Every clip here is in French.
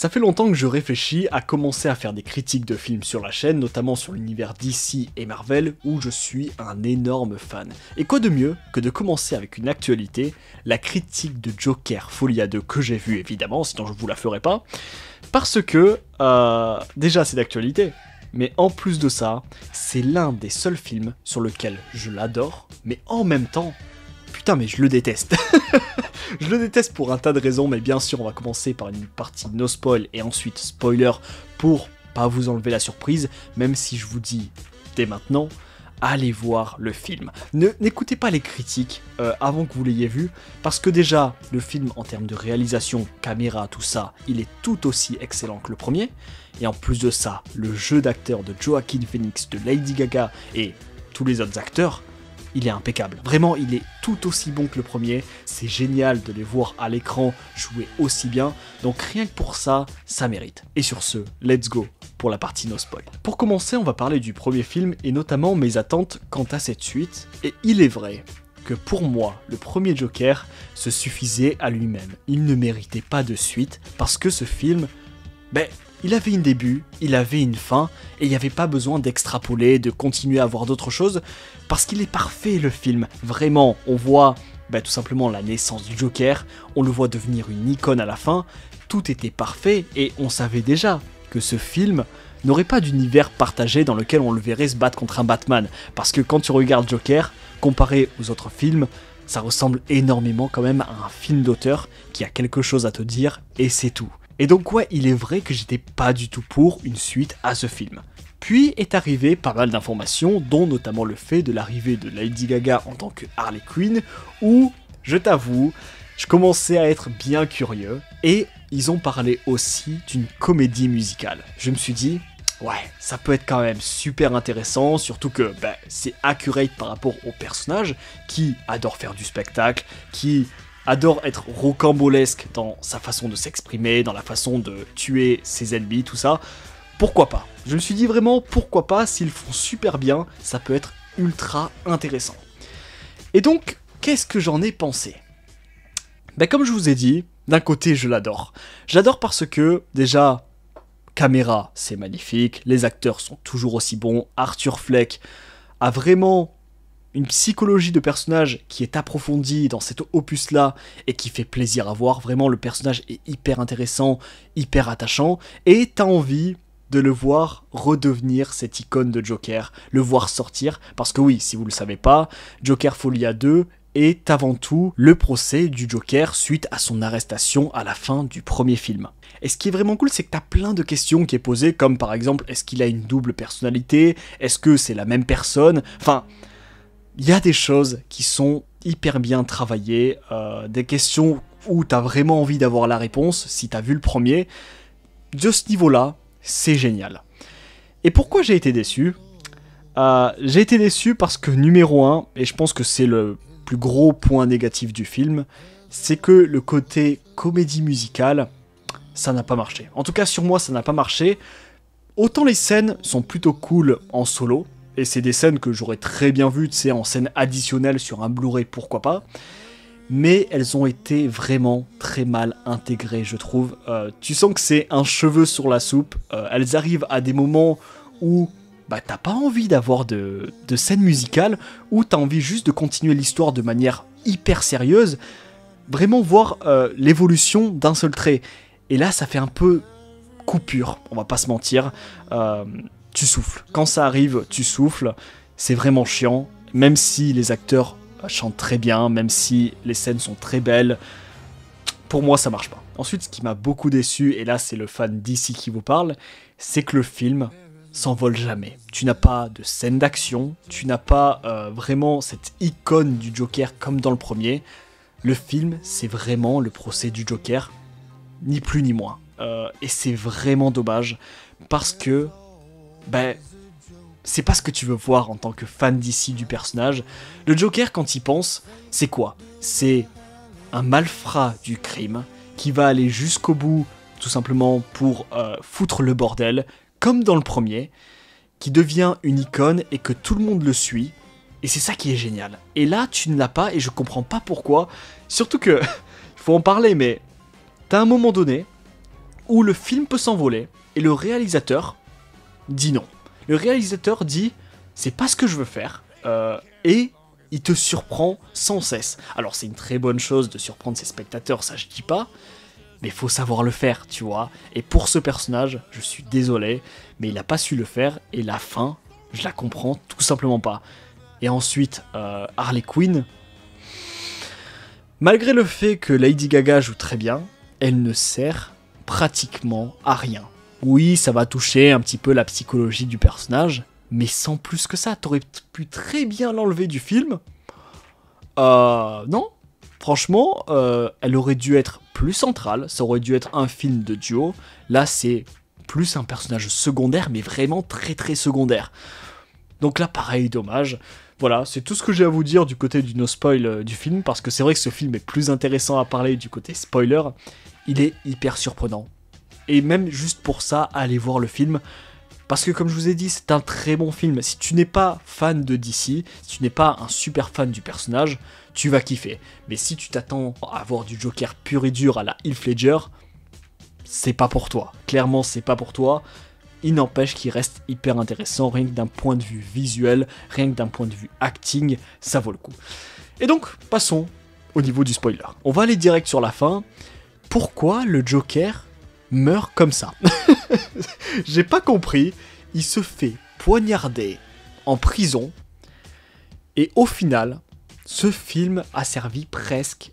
Ça fait longtemps que je réfléchis à commencer à faire des critiques de films sur la chaîne, notamment sur l'univers DC et Marvel, où je suis un énorme fan. Et quoi de mieux que de commencer avec une actualité, la critique de Joker Folie à 2 que j'ai vue évidemment, sinon je vous la ferai pas, parce que, déjà c'est d'actualité, mais en plus de ça, c'est l'un des seuls films sur lequel je l'adore, mais en même temps, putain mais je le déteste. Je le déteste pour un tas de raisons, mais bien sûr on va commencer par une partie no spoil et ensuite spoiler pour pas vous enlever la surprise, même si je vous dis dès maintenant, allez voir le film. N'écoutez pas les critiques avant que vous l'ayez vu, parce que déjà, le film en termes de réalisation, caméra, tout ça, il est tout aussi excellent que le premier, et en plus de ça, le jeu d'acteur de Joaquin Phoenix, de Lady Gaga et tous les autres acteurs, il est impeccable. Vraiment, il est tout aussi bon que le premier. C'est génial de les voir à l'écran jouer aussi bien. Donc rien que pour ça, ça mérite. Et sur ce, let's go pour la partie no spoil. Pour commencer, on va parler du premier film et notamment mes attentes quant à cette suite. Et il est vrai que pour moi, le premier Joker se suffisait à lui-même. Il ne méritait pas de suite parce que ce film, il avait un début, il avait une fin, et il n'y avait pas besoin d'extrapoler, de continuer à voir d'autres choses, parce qu'il est parfait le film. Vraiment, on voit tout simplement la naissance du Joker, on le voit devenir une icône à la fin, tout était parfait, et on savait déjà que ce film n'aurait pas d'univers partagé dans lequel on le verrait se battre contre un Batman, parce que quand tu regardes Joker, comparé aux autres films, ça ressemble énormément quand même à un film d'auteur qui a quelque chose à te dire, et c'est tout. Et donc ouais, il est vrai que j'étais pas du tout pour une suite à ce film. Puis est arrivé pas mal d'informations, dont notamment le fait de l'arrivée de Lady Gaga en tant que Harley Quinn, où, je t'avoue, je commençais à être bien curieux, et ils ont parlé aussi d'une comédie musicale. Je me suis dit, ouais, ça peut être quand même super intéressant, surtout que c'est accurate par rapport au personnage, qui adore faire du spectacle, qui adore être rocambolesque dans sa façon de s'exprimer, dans la façon de tuer ses ennemis, tout ça. Pourquoi pas? Je me suis dit vraiment, pourquoi pas, s'ils font super bien, ça peut être ultra intéressant. Et donc, qu'est-ce que j'en ai pensé? Comme je vous ai dit, d'un côté, je l'adore. Je l'adore parce que, déjà, caméra, c'est magnifique, les acteurs sont toujours aussi bons, Arthur Fleck a vraiment une psychologie de personnage qui est approfondie dans cet opus-là et qui fait plaisir à voir. Vraiment, le personnage est hyper intéressant, hyper attachant, et t'as envie de le voir redevenir cette icône de Joker, le voir sortir, parce que oui, si vous le savez pas, Joker Folie à 2 est avant tout le procès du Joker suite à son arrestation à la fin du premier film. Et ce qui est vraiment cool, c'est que t'as plein de questions qui est posées, comme par exemple, est-ce qu'il a une double personnalité? Est-ce que c'est la même personne? Enfin, il y a des choses qui sont hyper bien travaillées, des questions où t'as vraiment envie d'avoir la réponse, si t'as vu le premier. De ce niveau-là, c'est génial. Et pourquoi j'ai été déçu? J'ai été déçu parce que numéro 1, et je pense que c'est le plus gros point négatif du film, c'est que le côté comédie musicale, ça n'a pas marché. En tout cas, sur moi, ça n'a pas marché. Autant les scènes sont plutôt cool en solo, et c'est des scènes que j'aurais très bien vues, tu sais, en scène additionnelle sur un Blu-ray, pourquoi pas. Mais elles ont été vraiment très mal intégrées, je trouve. Tu sens que c'est un cheveu sur la soupe. Elles arrivent à des moments où t'as pas envie d'avoir de scène musicale, où t'as envie juste de continuer l'histoire de manière hyper sérieuse. Vraiment voir l'évolution d'un seul trait. Et là, ça fait un peu coupure, on va pas se mentir. Tu souffles. Quand ça arrive, tu souffles. C'est vraiment chiant. Même si les acteurs chantent très bien, même si les scènes sont très belles, pour moi, ça marche pas. Ensuite, ce qui m'a beaucoup déçu, et là, c'est le fan d'ici qui vous parle, c'est que le film s'envole jamais. Tu n'as pas de scène d'action, tu n'as pas vraiment cette icône du Joker comme dans le premier. Le film, c'est vraiment le procès du Joker, ni plus ni moins. Et c'est vraiment dommage, parce que c'est pas ce que tu veux voir en tant que fan d'ici du personnage. Le Joker, quand il pense, c'est quoi? C'est un malfrat du crime qui va aller jusqu'au bout, tout simplement pour foutre le bordel, comme dans le premier, qui devient une icône et que tout le monde le suit. Et c'est ça qui est génial. Et là, tu ne l'as pas et je comprends pas pourquoi. Surtout que, il faut en parler, mais t'as un moment donné où le film peut s'envoler et le réalisateur dit non. Le réalisateur dit c'est pas ce que je veux faire et il te surprend sans cesse. Alors c'est une très bonne chose de surprendre ses spectateurs, ça je dis pas, mais il faut savoir le faire, tu vois. Et pour ce personnage, je suis désolé, mais il a pas su le faire et la fin, je la comprends tout simplement pas. Et ensuite, Harley Quinn, malgré le fait que Lady Gaga joue très bien, elle ne sert pratiquement à rien. Oui, ça va toucher un petit peu la psychologie du personnage, mais sans plus que ça. T'aurais pu très bien l'enlever du film. Non. Franchement, elle aurait dû être plus centrale. Ça aurait dû être un film de duo. Là, c'est plus un personnage secondaire, mais vraiment très très secondaire. Donc là, pareil, dommage. Voilà, c'est tout ce que j'ai à vous dire du côté du no-spoil du film, parce que c'est vrai que ce film est plus intéressant à parler du côté spoiler. Il est hyper surprenant. Et même juste pour ça, allez voir le film. Parce que comme je vous ai dit, c'est un très bon film. Si tu n'es pas fan de DC, si tu n'es pas un super fan du personnage, tu vas kiffer. Mais si tu t'attends à voir du Joker pur et dur à la Heath Ledger, c'est pas pour toi. Clairement, c'est pas pour toi. Il n'empêche qu'il reste hyper intéressant, rien que d'un point de vue visuel, rien que d'un point de vue acting, ça vaut le coup. Et donc, passons au niveau du spoiler. On va aller direct sur la fin. Pourquoi le Joker meurt comme ça? J'ai pas compris. Il se fait poignarder en prison. Et au final, ce film a servi presque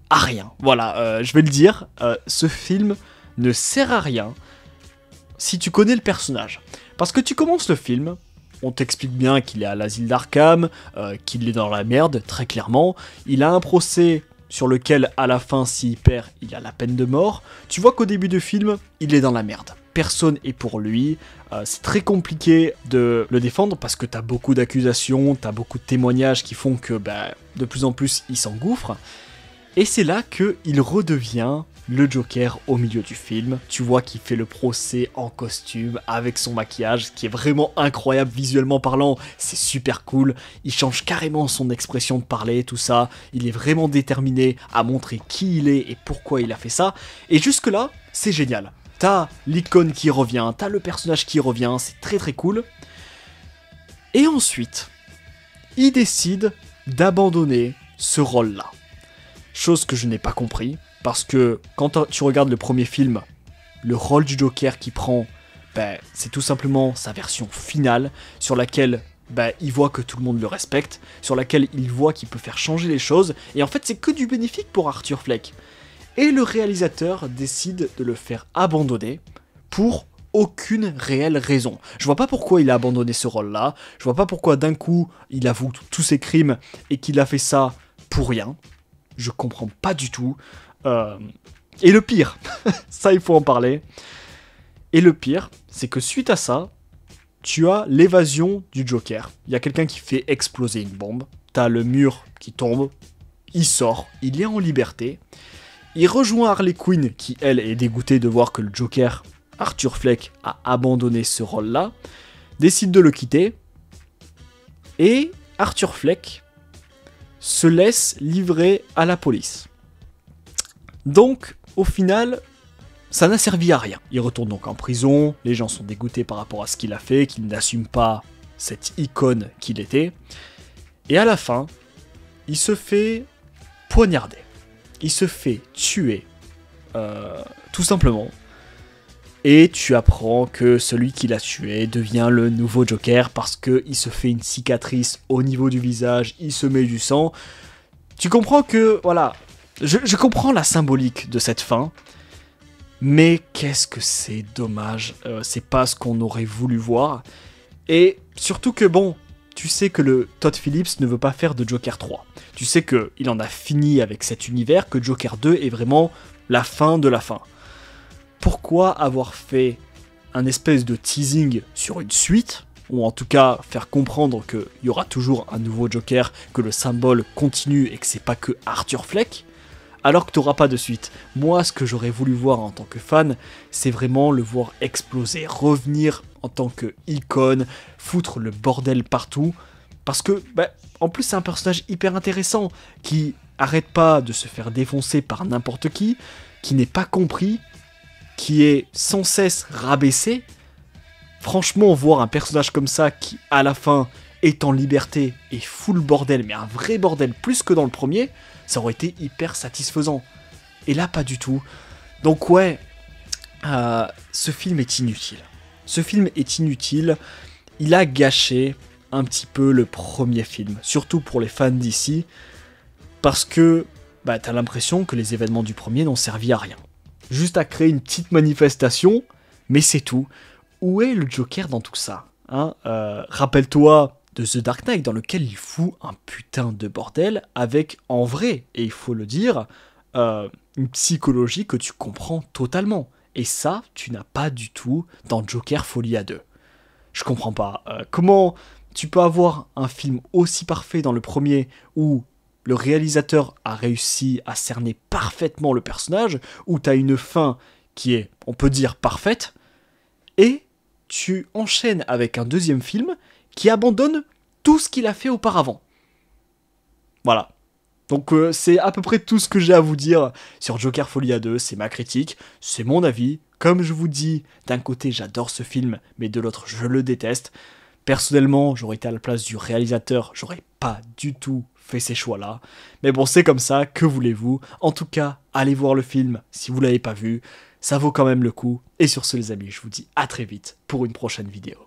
à rien. Voilà, je vais le dire. Ce film ne sert à rien si tu connais le personnage. Parce que tu commences le film, on t'explique bien qu'il est à l'asile d'Arkham, qu'il est dans la merde, très clairement. Il a un procès sur lequel, à la fin, s'il perd, il a la peine de mort. Tu vois qu'au début du film, il est dans la merde. Personne est pour lui. C'est très compliqué de le défendre parce que t'as beaucoup d'accusations, t'as beaucoup de témoignages qui font que de plus en plus, il s'engouffre. Et c'est là qu'il redevient le Joker au milieu du film. Tu vois qu'il fait le procès en costume, avec son maquillage, ce qui est vraiment incroyable visuellement parlant, c'est super cool. Il change carrément son expression de parler, tout ça. Il est vraiment déterminé à montrer qui il est et pourquoi il a fait ça. Et jusque là, c'est génial. T'as l'icône qui revient, t'as le personnage qui revient, c'est très très cool. Et ensuite, il décide d'abandonner ce rôle-là. Chose que je n'ai pas compris. Parce que quand tu regardes le premier film, le rôle du Joker qu'il prend, c'est tout simplement sa version finale, sur laquelle il voit que tout le monde le respecte, sur laquelle il voit qu'il peut faire changer les choses, et en fait c'est que du bénéfique pour Arthur Fleck. Et le réalisateur décide de le faire abandonner pour aucune réelle raison. Je vois pas pourquoi il a abandonné ce rôle-là, je vois pas pourquoi d'un coup il avoue tous ses crimes et qu'il a fait ça pour rien. Je comprends pas du tout. Et le pire, ça il faut en parler, et le pire, c'est que suite à ça, tu as l'évasion du Joker. Il y a quelqu'un qui fait exploser une bombe, t'as le mur qui tombe, il sort, il est en liberté, il rejoint Harley Quinn qui elle est dégoûtée de voir que le Joker, Arthur Fleck, a abandonné ce rôle-là, décide de le quitter, et Arthur Fleck se laisse livrer à la police. Donc, au final, ça n'a servi à rien. Il retourne donc en prison, les gens sont dégoûtés par rapport à ce qu'il a fait, qu'il n'assume pas cette icône qu'il était. Et à la fin, il se fait poignarder. Il se fait tuer, tout simplement. Et tu apprends que celui qui l'a tué devient le nouveau Joker parce qu'il se fait une cicatrice au niveau du visage, il se met du sang. Tu comprends que, voilà... Je comprends la symbolique de cette fin, mais qu'est-ce que c'est dommage, c'est pas ce qu'on aurait voulu voir, et surtout que bon, tu sais que le Todd Phillips ne veut pas faire de Joker 3, tu sais qu'il en a fini avec cet univers, que Joker 2 est vraiment la fin de la fin. Pourquoi avoir fait un espèce de teasing sur une suite, ou en tout cas faire comprendre qu'il y aura toujours un nouveau Joker, que le symbole continue et que c'est pas que Arthur Fleck, alors que tu n'auras pas de suite. Moi, ce que j'aurais voulu voir en tant que fan, c'est vraiment le voir exploser, revenir en tant que icône, foutre le bordel partout, parce que, en plus, c'est un personnage hyper intéressant, qui arrête pas de se faire défoncer par n'importe qui n'est pas compris, qui est sans cesse rabaissé. Franchement, voir un personnage comme ça qui, à la fin, est en liberté et full bordel, mais un vrai bordel, plus que dans le premier, ça aurait été hyper satisfaisant. Et là, pas du tout. Donc ouais, ce film est inutile. Ce film est inutile. Il a gâché un petit peu le premier film, surtout pour les fans d'ici, parce que t'as l'impression que les événements du premier n'ont servi à rien. Juste à créer une petite manifestation, mais c'est tout. Où est le Joker dans tout ça, hein? Rappelle-toi de The Dark Knight, dans lequel il fout un putain de bordel, avec, en vrai, et il faut le dire, une psychologie que tu comprends totalement. Et ça, tu n'as pas du tout dans Joker Folie à 2. Je comprends pas. Comment tu peux avoir un film aussi parfait dans le premier, où le réalisateur a réussi à cerner parfaitement le personnage, où t'as une fin qui est, on peut dire, parfaite, et tu enchaînes avec un deuxième film qui abandonne tout ce qu'il a fait auparavant. Voilà. Donc c'est à peu près tout ce que j'ai à vous dire sur Joker Folie à 2, c'est ma critique, c'est mon avis. Comme je vous dis, d'un côté j'adore ce film, mais de l'autre je le déteste. Personnellement, j'aurais été à la place du réalisateur, j'aurais pas du tout fait ces choix-là. Mais bon, c'est comme ça, que voulez-vous? En tout cas, allez voir le film si vous l'avez pas vu, ça vaut quand même le coup. Et sur ce les amis, je vous dis à très vite pour une prochaine vidéo.